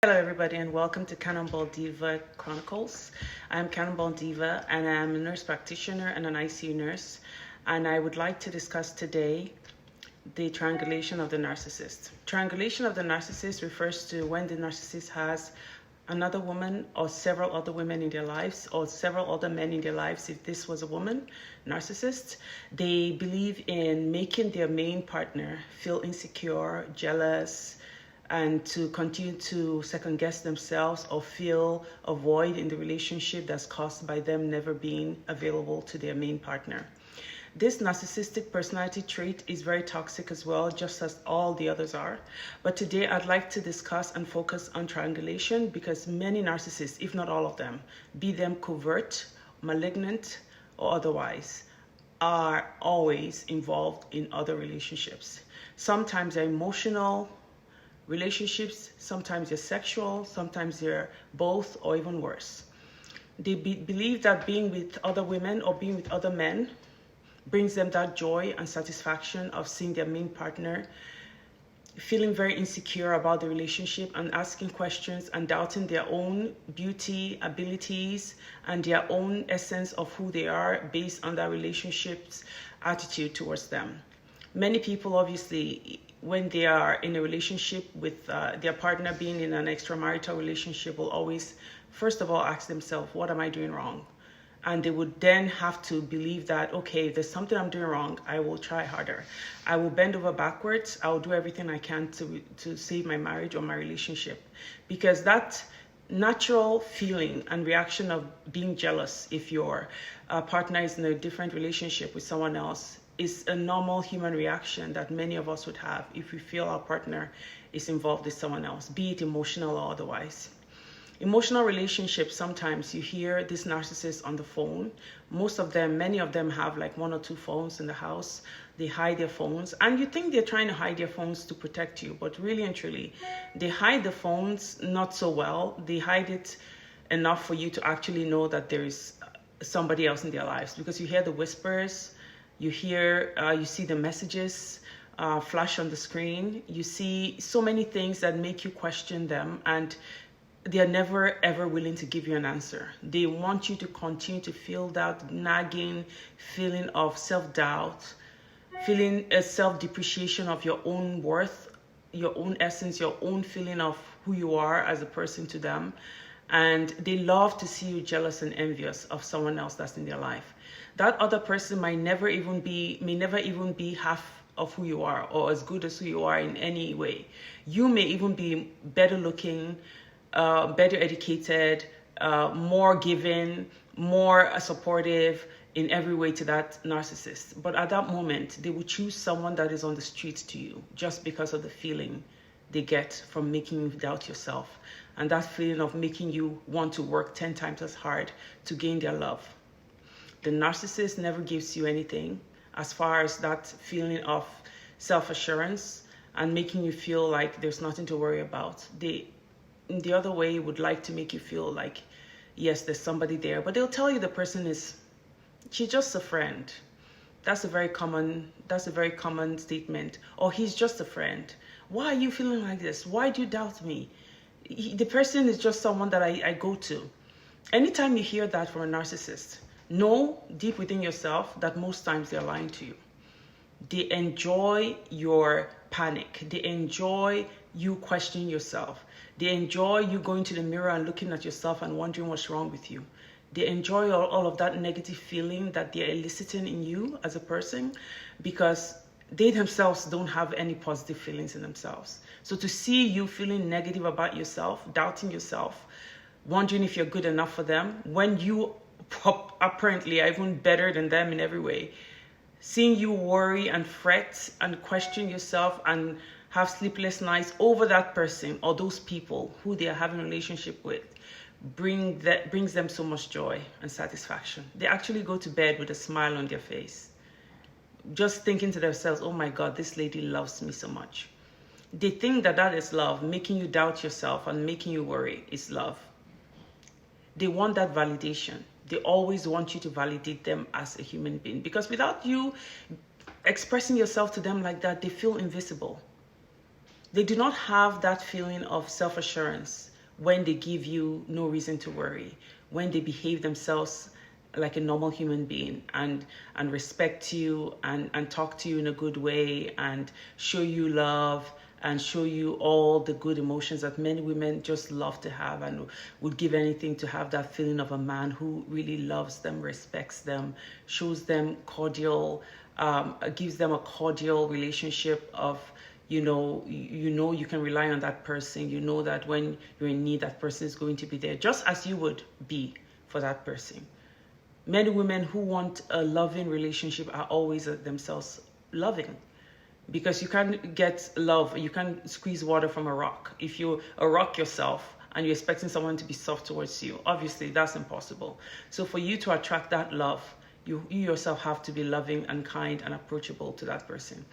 Hello, everybody, and welcome to Cannonball Diva Chronicles. I'm Cannonball Diva, and I'm a nurse practitioner and an ICU nurse. And I would like to discuss today the triangulation of the narcissist. Triangulation of the narcissist refers to when the narcissist has another woman or several other women in their lives or several other men in their lives. If this was a woman, narcissist, they believe in making their main partner feel insecure, jealous, and to continue to second guess themselves or feel a void in the relationship that's caused by them never being available to their main partner. This narcissistic personality trait is very toxic as well, just as all the others are. But today I'd like to discuss and focus on triangulation because many narcissists, if not all of them, be them covert, malignant, or otherwise, are always involved in other relationships. Sometimes they're emotional relationships, sometimes they're sexual, sometimes they're both, or even worse. They believe that being with other women or being with other men brings them that joy and satisfaction of seeing their main partner, feeling very insecure about the relationship and asking questions and doubting their own beauty, abilities, and their own essence of who they are based on that relationship's attitude towards them. Many people, obviously, when they are in a relationship with their partner, being in an extramarital relationship, will always, first of all, ask themselves, what am I doing wrong? And they would then have to believe that, okay, if there's something I'm doing wrong, I will try harder. I will bend over backwards. I will do everything I can to save my marriage or my relationship. Because that natural feeling and reaction of being jealous if your partner is in a different relationship with someone else is a normal human reaction that many of us would have if we feel our partner is involved with someone else, be it emotional or otherwise. Emotional relationships, sometimes you hear this narcissist on the phone. Most of them, many of them have like one or two phones in the house. They hide their phones, and you think they're trying to hide their phones to protect you, but really and truly, they hide the phones not so well. They hide it enough for you to actually know that there is somebody else in their lives, because you hear the whispers, you see the messages flash on the screen. You see so many things that make you question them, and they're never ever willing to give you an answer. They want you to continue to feel that nagging feeling of self-doubt, feeling a self-depreciation of your own worth, your own essence, your own feeling of who you are as a person to them. And they love to see you jealous and envious of someone else that's in their life. That other person may never even be half of who you are or as good as who you are in any way. You may even be better looking, better educated, more giving, more supportive in every way to that narcissist. But at that moment, they will choose someone that is on the street to you just because of the feeling they get from making you doubt yourself, and that feeling of making you want to work 10 times as hard to gain their love. The narcissist never gives you anything as far as that feeling of self-assurance and making you feel like there's nothing to worry about. They, in the other way, would like to make you feel like, yes, there's somebody there, but they'll tell you the person she's just a friend. That's a very common statement. Or he's just a friend. Why are you feeling like this? Why do you doubt me? The person is just someone that I go to. Anytime you hear that from a narcissist, know deep within yourself that most times they're lying to you. They enjoy your panic. They enjoy you questioning yourself. They enjoy you going to the mirror and looking at yourself and wondering what's wrong with you. They enjoy all of that negative feeling that they're eliciting in you as a person, because they themselves don't have any positive feelings in themselves. So to see you feeling negative about yourself, doubting yourself, wondering if you're good enough for them, when you apparently are even better than them in every way, seeing you worry and fret and question yourself and have sleepless nights over that person or those people who they are having a relationship with, brings them so much joy and satisfaction. They actually go to bed with a smile on their face, just thinking to themselves, oh my God, this lady loves me so much. They think that is love. Making you doubt yourself and making you worry is love. They want that validation. They always want you to validate them as a human being, because without you expressing yourself to them like that, they feel invisible. They do not have that feeling of self-assurance when they give you no reason to worry, when they behave themselves like a normal human being and respect you and talk to you in a good way and show you love and show you all the good emotions that many women just love to have and would give anything to have that feeling of a man who really loves them, respects them, shows them cordial, gives them a cordial relationship of, you know you can rely on that person. You know that when you're in need, that person is going to be there, just as you would be for that person. Many women who want a loving relationship are always themselves loving, because you can't get love, you can't squeeze water from a rock. If you're a rock yourself and you're expecting someone to be soft towards you, obviously that's impossible. So for you to attract that love, you yourself have to be loving and kind and approachable to that person.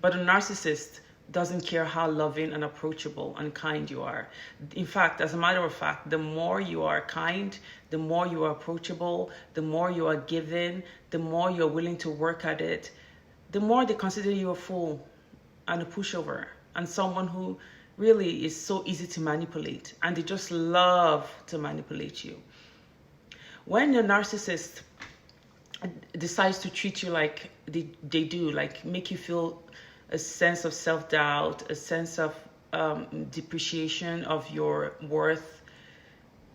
But a narcissist doesn't care how loving and approachable and kind you are. In fact, as a matter of fact, the more you are kind, the more you are approachable, the more you are giving, the more you're willing to work at it, the more they consider you a fool and a pushover and someone who really is so easy to manipulate, and they just love to manipulate you. When a narcissist decides to treat you like they do, like make you feel a sense of self-doubt, a sense of depreciation of your worth,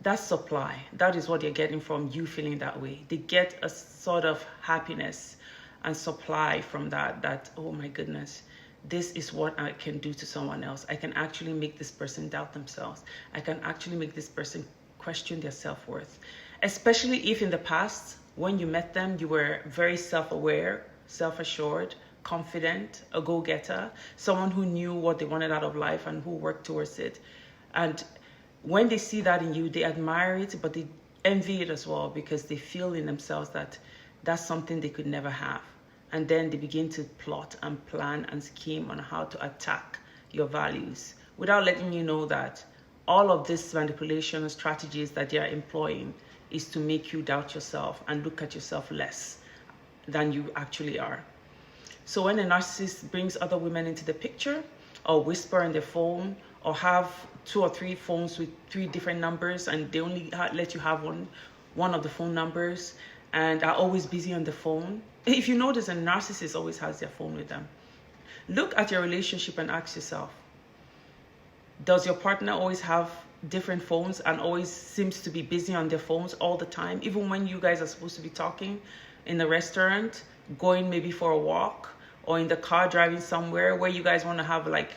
that's supply. That is what they're getting from you feeling that way. They get a sort of happiness and supply from that, oh my goodness, this is what I can do to someone else. I can actually make this person doubt themselves. I can actually make this person question their self-worth. Especially if in the past, when you met them, you were very self-aware, self-assured, confident, a go-getter, someone who knew what they wanted out of life and who worked towards it. And when they see that in you, they admire it, but they envy it as well, because they feel in themselves that that's something they could never have. And then they begin to plot and plan and scheme on how to attack your values without letting you know that all of this manipulation strategies that they are employing is to make you doubt yourself and look at yourself less than you actually are. So when a narcissist brings other women into the picture, or whisper on their phone, or have 2 or 3 phones with 3 different numbers, and they only let you have one of the phone numbers, and are always busy on the phone. If you notice, a narcissist always has their phone with them. Look at your relationship and ask yourself, does your partner always have different phones and always seems to be busy on their phones all the time, even when you guys are supposed to be talking in the restaurant, going maybe for a walk, or in the car driving somewhere where you guys want to have like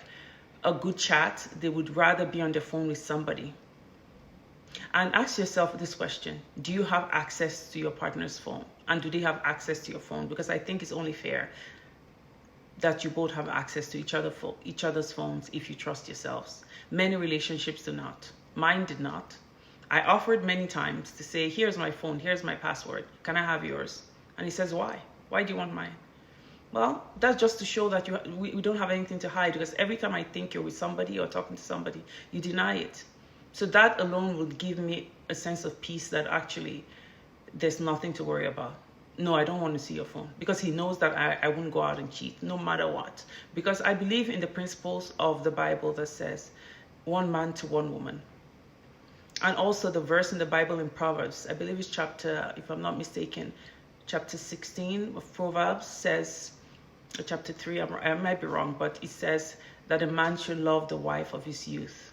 a good chat? They would rather be on their phone with somebody. And ask yourself this question: do you have access to your partner's phone? And do they have access to your phone? Because I think it's only fair that you both have access to each other's phones if you trust yourselves. Many relationships do not. Mine did not. I offered many times to say, here's my phone, here's my password, can I have yours? And he says, why? Why do you want mine? Well, that's just to show that we don't have anything to hide, because every time I think you're with somebody or talking to somebody, you deny it. So that alone would give me a sense of peace that actually there's nothing to worry about. No, I don't want to see your phone, because he knows that I wouldn't go out and cheat no matter what. Because I believe in the principles of the Bible that says 1 man to 1 woman. And also the verse in the Bible in Proverbs, I believe it's chapter, if I'm not mistaken, chapter 16 of Proverbs says, chapter 3, I might be wrong, but it says that a man should love the wife of his youth.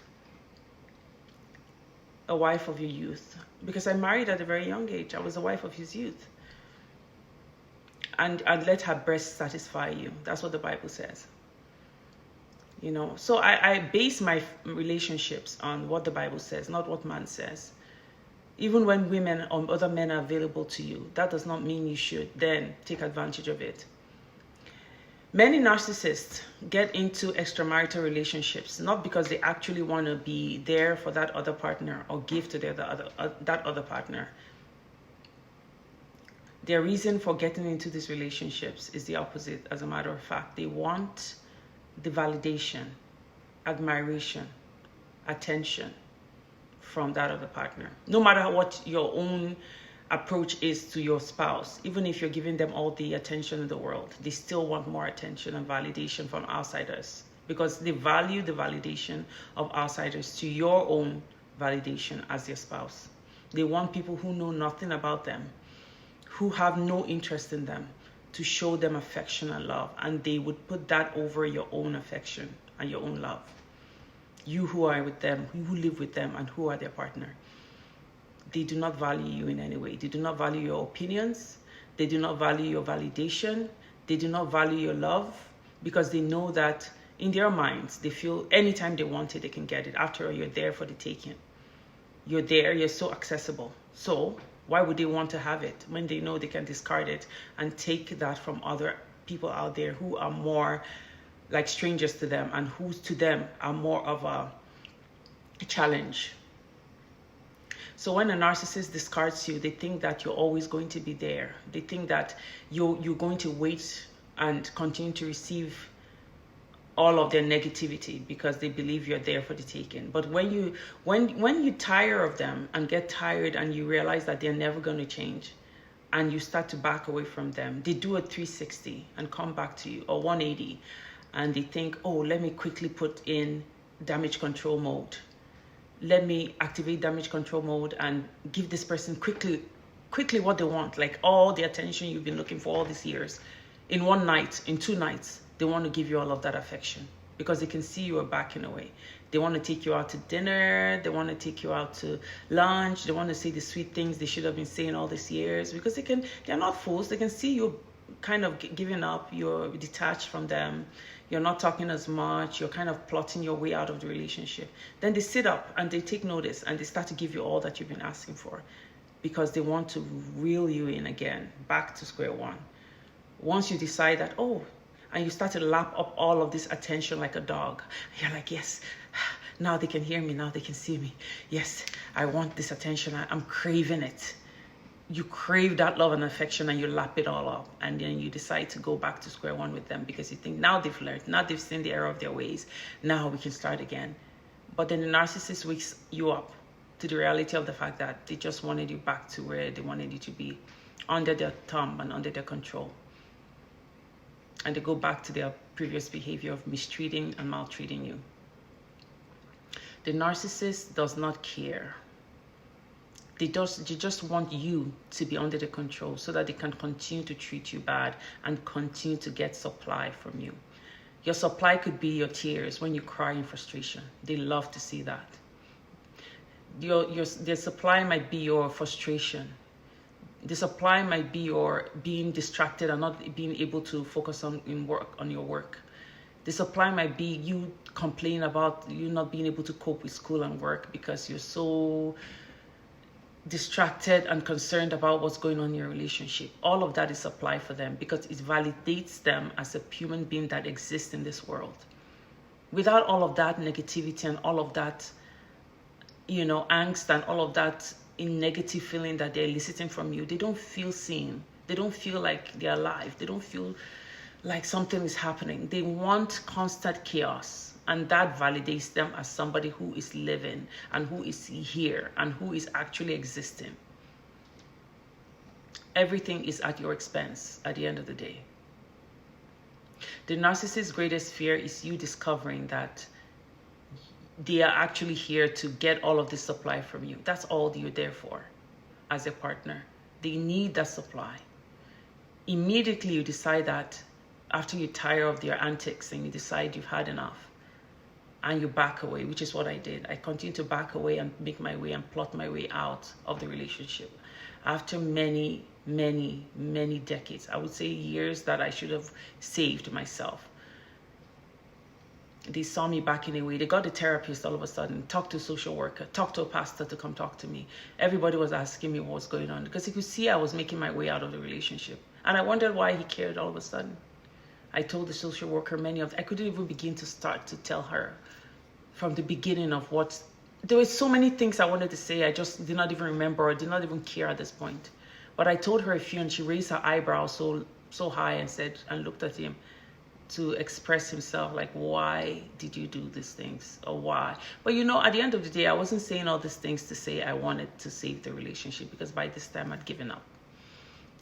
A wife of your youth. Because I married at a very young age. I was a wife of his youth. And let her breast satisfy you. That's what the Bible says. You know, so I base my relationships on what the Bible says, not what man says. Even when women or other men are available to you, that does not mean you should then take advantage of it. Many narcissists get into extramarital relationships not because they actually want to be there for that other partner or give to that other partner. Their reason for getting into these relationships is the opposite, as a matter of fact. They want the validation, admiration, attention from that other partner. No matter what your own approach is to your spouse, even if you're giving them all the attention in the world, they still want more attention and validation from outsiders, because they value the validation of outsiders to your own validation as their spouse. They want people who know nothing about them, who have no interest in them, to show them affection and love, and they would put that over your own affection and your own love. You who are with them, who live with them, and who are their partner. They do not value you in any way. They do not value your opinions. They do not value your validation. They do not value your love, because they know that in their minds, they feel anytime they want it, they can get it. After all, you're there for the taking. You're there, you're so accessible. So why would they want to have it when they know they can discard it and take that from other people out there who are more like strangers to them, and who to them are more of a challenge? So when a narcissist discards you, they think that you're always going to be there. They think that you're going to wait and continue to receive all of their negativity because they believe you're there for the taking. But when you tire of them and get tired and you realize that they're never going to change, and you start to back away from them, they do a 360 and come back to you, or 180, and they think, oh, let me quickly put in damage control mode. Let me activate damage control mode and give this person quickly what they want, like all the attention you've been looking for all these years. In one night, in 2 nights, they want to give you all of that affection because they can see you are backing away. They want to take you out to dinner. They want to take you out to lunch. They want to say the sweet things they should have been saying all these years, because they're not fools. They can see you kind of giving up. You're detached from them. You're not talking as much. You're kind of plotting your way out of the relationship. Then they sit up and they take notice and they start to give you all that you've been asking for, because they want to reel you in again, back to square one. Once you decide that, oh, and you start to lap up all of this attention like a dog. You're like, yes, now they can hear me, now they can see me. Yes, I want this attention, I'm craving it. You crave that love and affection and you lap it all up. And then you decide to go back to square one with them because you think now they've learned, now they've seen the error of their ways. Now we can start again. But then the narcissist wakes you up to the reality of the fact that they just wanted you back to where they wanted you to be, under their thumb and under their control. And they go back to their previous behavior of mistreating and maltreating you. The narcissist does not care. They just want you to be under their control so that they can continue to treat you bad and continue to get supply from you. Your supply could be your tears when you cry in frustration. They love to see that. Their supply might be your frustration. The supply might be your being distracted and not being able to focus on your work. The supply might be you complaining about you not being able to cope with school and work because you're so distracted and concerned about what's going on in your relationship. All of that is supply for them because it validates them as a human being that exists in this world. Without all of that negativity and all of that, angst and all of that negative feeling that they're eliciting from you, they don't feel seen. They don't feel like they're alive. They don't feel like something is happening. They want constant chaos, and that validates them as somebody who is living and who is here and who is actually existing. Everything is at your expense at the end of the day. The narcissist's greatest fear is you discovering that they are actually here to get all of this supply from you. That's all you're there for as a partner. They need that supply. Immediately you decide that after you tire of their antics and you decide you've had enough and you back away, which is what I did. I continued to back away and make my way and plot my way out of the relationship. After many, many, many decades, I would say years that I should have saved myself. They saw me backing away. They got a therapist all of a sudden, talked to a social worker, talked to a pastor to come talk to me. Everybody was asking me what was going on because he could see I was making my way out of the relationship. And I wondered why he cared all of a sudden. I told the social worker I couldn't even begin to start to tell her from the beginning of there were so many things I wanted to say. I just did not even remember or did not even care at this point. But I told her a few and she raised her eyebrows so high and looked at him to express himself, like, why did you do these things or why? But at the end of the day, I wasn't saying all these things to say I wanted to save the relationship, because by this time I'd given up.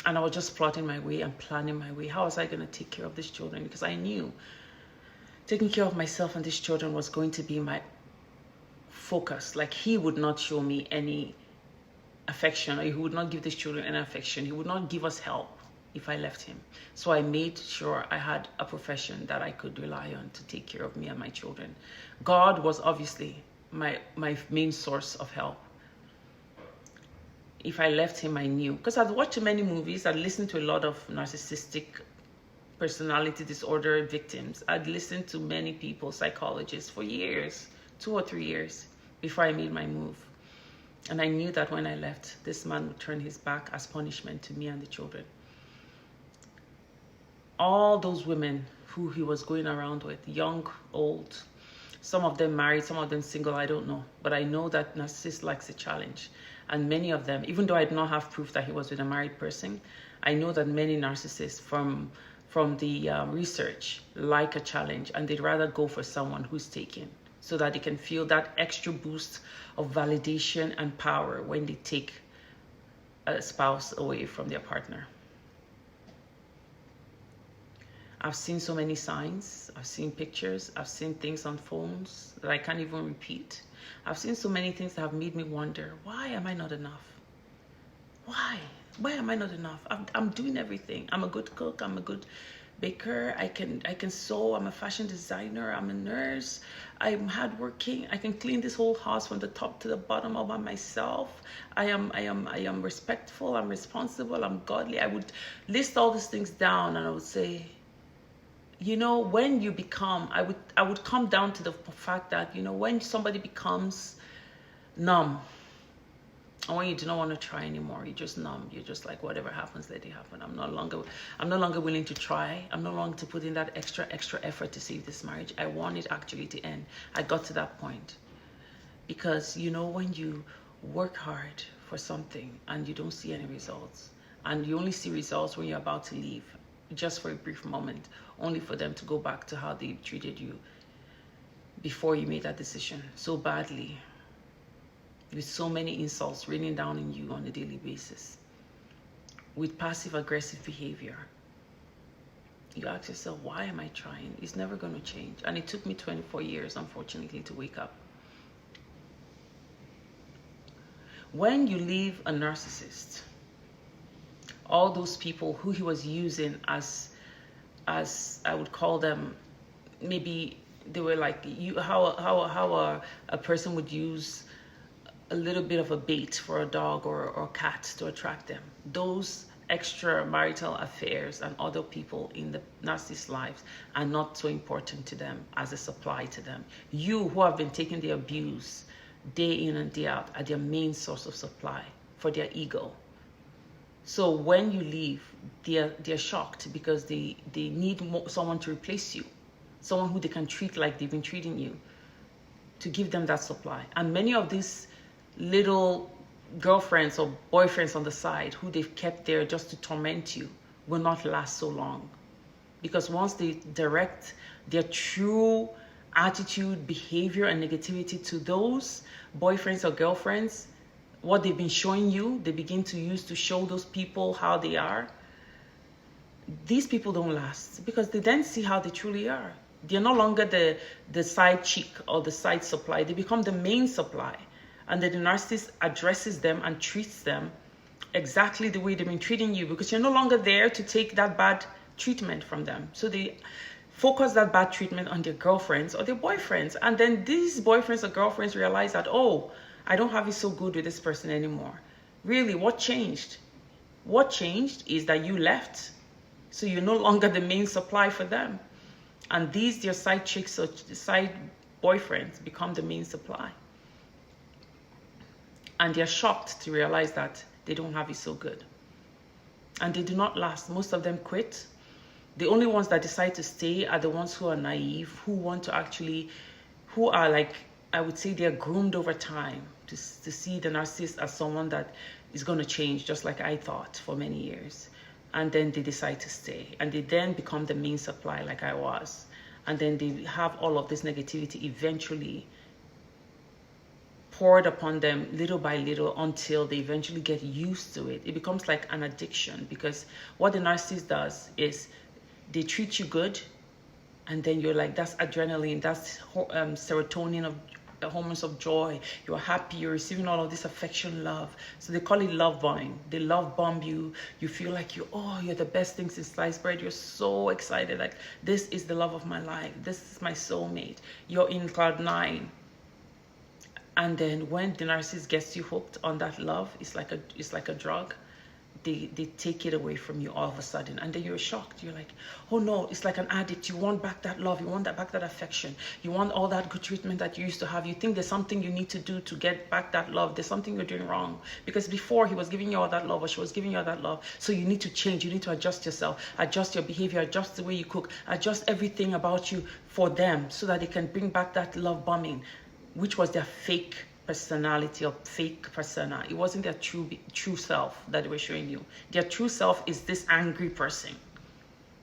And I was just plotting my way and planning my way. How was I going to take care of these children? Because I knew taking care of myself and these children was going to be my focus. Like he would not show me any affection, or he would not give these children any affection. He would not give us help if I left him. So I made sure I had a profession that I could rely on to take care of me and my children. God was obviously my main source of help. If I left him, I knew, because I'd watched many movies, I'd listened to a lot of narcissistic personality disorder victims. I'd listened to many people, psychologists, for years, 2 or 3 years before I made my move. And I knew that when I left, this man would turn his back as punishment to me and the children. All those women who he was going around with, young, old, some of them married, some of them single, I don't know. But I know that narcissist likes a challenge. And many of them, even though I did not have proof that he was with a married person, I know that many narcissists from the research like a challenge, and they'd rather go for someone who's taken, so that they can feel that extra boost of validation and power when they take a spouse away from their partner. I've seen so many signs, I've seen pictures, I've seen things on phones that I can't even repeat. I've seen so many things that have made me wonder, why am I not enough? Why? Why am I not enough? I'm doing everything. I'm a good cook, I'm a good baker, I can sew, I'm a fashion designer, I'm a nurse, I'm hardworking, I can clean this whole house from the top to the bottom all by myself. I am respectful, I'm responsible, I'm godly. I would list all these things down and I would say, you know, when you become, I would come down to the fact that, you know, when somebody becomes numb, and when you do not want to try anymore, you're just numb. You're just like, whatever happens, let it happen. I'm no longer willing to try. I'm no longer to put in that extra effort to save this marriage. I want it actually to end. I got to that point. Because, you know, when you work hard for something and you don't see any results, and you only see results when you're about to leave, just for a brief moment, only for them to go back to how they treated you before you made that decision so badly, with so many insults raining down on you on a daily basis, with passive-aggressive behavior. You ask yourself, why am I trying? It's never going to change. And it took me 24 years, unfortunately, to wake up. When you leave a narcissist, all those people who he was using as I would call them, maybe they were like how a person would use a little bit of a bait for a dog or cat to attract them. Those extramarital affairs and other people in the narcissist's lives are not so important to them as a supply to them. You who have been taking the abuse day in and day out are their main source of supply for their ego. So when you leave, they're shocked because they need someone to replace you, someone who they can treat like they've been treating you, to give them that supply. And many of these little girlfriends or boyfriends on the side who they've kept there just to torment you will not last so long. Because once they direct their true attitude, behavior, and negativity to those boyfriends or girlfriends, what they've been showing you, they begin to use to show those people how they are. These people don't last because they then see how they truly are. They're no longer the side chick or the side supply. They become the main supply. And then the narcissist addresses them and treats them exactly the way they've been treating you, because you're no longer there to take that bad treatment from them. So they focus that bad treatment on their girlfriends or their boyfriends. And then these boyfriends or girlfriends realize that, oh, I don't have it so good with this person anymore. Really, what changed? What changed is that you left. So you're no longer the main supply for them. And these, their side chicks or side boyfriends, become the main supply. And they're shocked to realize that they don't have it so good. And they do not last. Most of them quit. The only ones that decide to stay are the ones who are naive, who want to actually, who are like, I would say they're groomed over time to see the narcissist as someone that is going to change, just like I thought for many years. And then they decide to stay. And they then become the main supply like I was. And then they have all of this negativity eventually poured upon them little by little until they eventually get used to it. It becomes like an addiction, because what the narcissist does is they treat you good, and then you're like, that's adrenaline, that's serotonin of hormones of joy. You're happy. You're receiving all of this affection, love. So they call it love bombing. They love bomb you. You feel like you're the best thing since sliced bread. You're so excited. Like, this is the love of my life. This is my soulmate. You're in cloud 9. And then when the narcissist gets you hooked on that love, it's like a drug. They take it away from you all of a sudden, and then you're shocked. You're like, oh no, it's like an addict. You want back that love, you want back that affection, you want all that good treatment that you used to have. You think there's something you need to do to get back that love. There's something you're doing wrong, because before he was giving you all that love, or she was giving you all that love. So you need to change. You need to adjust yourself, adjust your behavior, adjust the way you cook, adjust everything about you for them, so that they can bring back that love bombing, which was their fake personality or fake persona. It wasn't their true self that they were showing you. Their true self is this angry person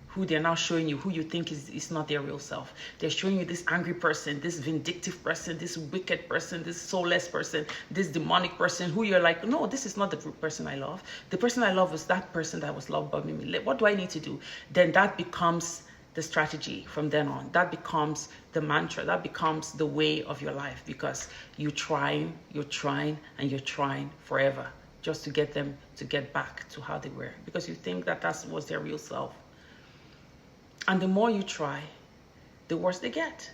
who they're now showing you, who you think is not their real self. They're showing you this angry person, this vindictive person, this wicked person, this soulless person, this demonic person, who you're like, no, this is not the person I love. The person I love was that person that was love bombing me. What do I need to do? Then that becomes the strategy from then on. That becomes the mantra. That becomes the way of your life, because you're trying forever just to get them to get back to how they were, because you think that was their real self. And the more you try, the worse they get.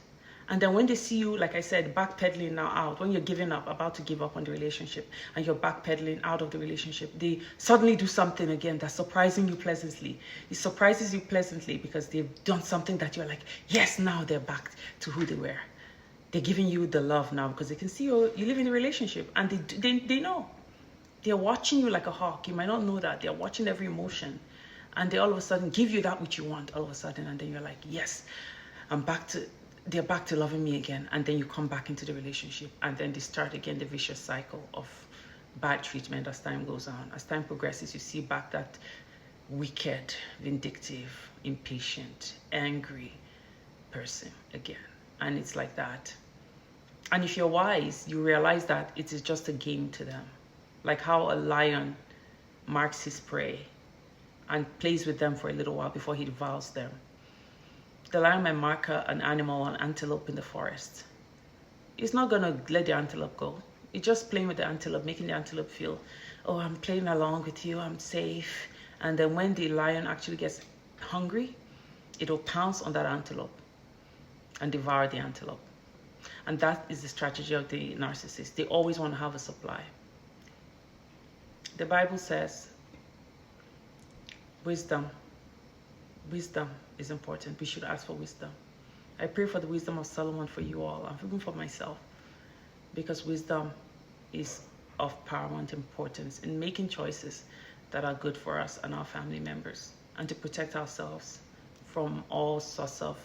And then when they see you, like I said, backpedaling now out, when you're giving up, about to give up on the relationship, and you're backpedaling out of the relationship, they suddenly do something again that's surprising you pleasantly. It surprises you pleasantly because they've done something that you're like, yes, now they're back to who they were. They're giving you the love now because they can see you live in a relationship, and they know. They're watching you like a hawk. You might not know that. They're watching every emotion, and they all of a sudden give you that which you want all of a sudden, and then you're like, yes, they're back to loving me again. And then you come back into the relationship, and then they start again the vicious cycle of bad treatment as time goes on. As time progresses, you see back that wicked, vindictive, impatient, angry person again. And it's like that. And if you're wise, you realize that it is just a game to them. Like how a lion marks his prey and plays with them for a little while before he devours them. The lion might mark an animal, an antelope in the forest. It's not going to let the antelope go. It's just playing with the antelope, making the antelope feel, oh, I'm playing along with you, I'm safe. And then when the lion actually gets hungry, it will pounce on that antelope and devour the antelope. And that is the strategy of the narcissist. They always want to have a supply. The Bible says, wisdom is important. We should ask for wisdom. I pray for the wisdom of Solomon for you all, and even for myself, because wisdom is of paramount importance in making choices that are good for us and our family members, and to protect ourselves from all sorts of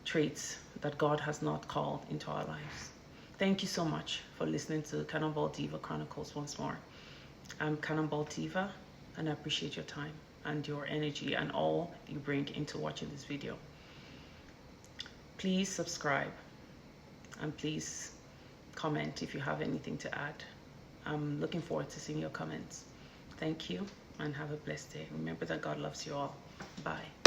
traits that God has not called into our lives. Thank you so much for listening to Cannonball Diva Chronicles once more. I'm Cannonball Diva, and I appreciate your time and your energy and all you bring into watching this video. Please subscribe, and please comment if you have anything to add. I'm looking forward to seeing your comments. Thank you, and have a blessed day. Remember that God loves you all. Bye.